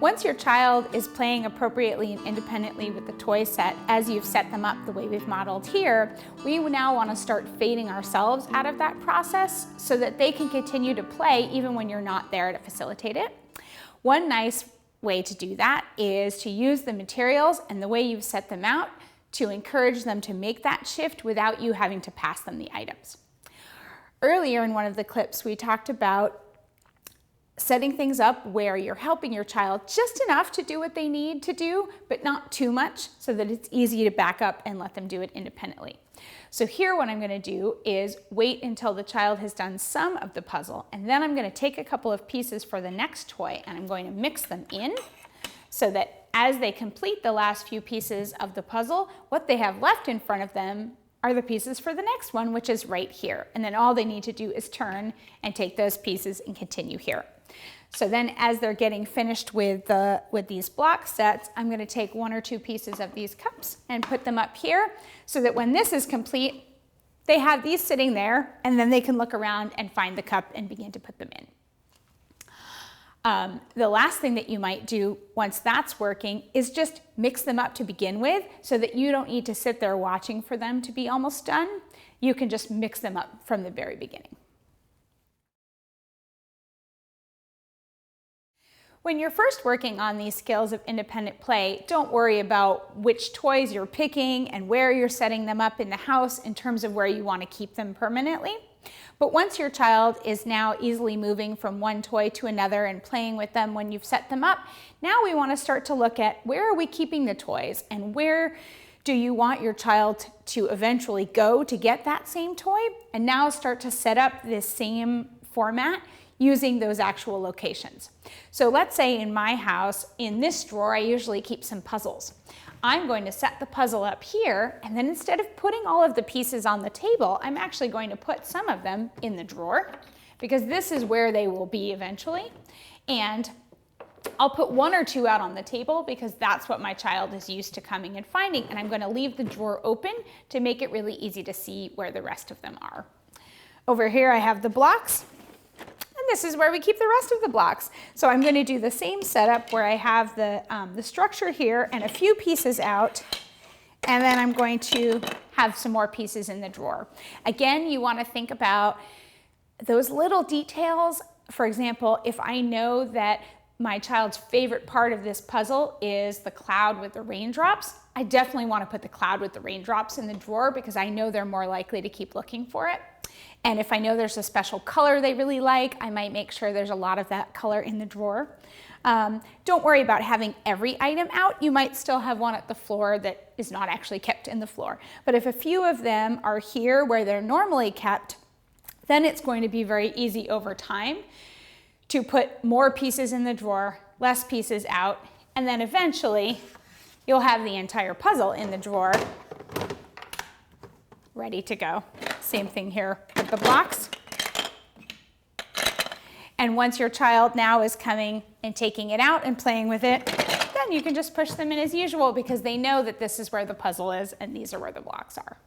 Once your child is playing appropriately and independently with the toy set, as you've set them up the way we've modeled here, we now want to start fading ourselves out of that process so that they can continue to play even when you're not there to facilitate it. One nice way to do that is to use the materials and the way you've set them out to encourage them to make that shift without you having to pass them the items. Earlier in one of the clips, we talked about setting things up where you're helping your child just enough to do what they need to do, but not too much so that it's easy to back up and let them do it independently. So here what I'm going to do is wait until the child has done some of the puzzle, and then I'm going to take a couple of pieces for the next toy and I'm going to mix them in so that as they complete the last few pieces of the puzzle, what they have left in front of them are the pieces for the next one, which is right here. And then all they need to do is turn and take those pieces and continue here. So then as they're getting finished with these block sets, I'm going to take one or two pieces of these cups and put them up here so that when this is complete, they have these sitting there and then they can look around and find the cup and begin to put them in. The last thing that you might do once that's working is just mix them up to begin with so that you don't need to sit there watching for them to be almost done. You can just mix them up from the very beginning. When you're first working on these skills of independent play, don't worry about which toys you're picking and where you're setting them up in the house in terms of where you want to keep them permanently. But once your child is now easily moving from one toy to another and playing with them when you've set them up, now we want to start to look at where are we keeping the toys and where do you want your child to eventually go to get that same toy, and now start to set up this same format using those actual locations. So let's say in my house, in this drawer, I usually keep some puzzles. I'm going to set the puzzle up here, and then instead of putting all of the pieces on the table, I'm actually going to put some of them in the drawer because this is where they will be eventually. And I'll put one or two out on the table because that's what my child is used to coming and finding, and I'm going to leave the drawer open to make it really easy to see where the rest of them are. Over here I have the blocks. This is where we keep the rest of the blocks. So I'm going to do the same setup where I have the structure here and a few pieces out, and then I'm going to have some more pieces in the drawer. Again, you want to think about those little details. For example, if I know that my child's favorite part of this puzzle is the cloud with the raindrops, I definitely want to put the cloud with the raindrops in the drawer because I know they're more likely to keep looking for it. And if I know there's a special color they really like, I might make sure there's a lot of that color in the drawer. Don't worry about having every item out. You might still have one at the floor that is not actually kept in the floor. But if a few of them are here where they're normally kept, then it's going to be very easy over time to put more pieces in the drawer, less pieces out, and then eventually you'll have the entire puzzle in the drawer ready to go. Same thing here with the blocks. And once your child now is coming and taking it out and playing with it, then you can just push them in as usual because they know that this is where the puzzle is and these are where the blocks are.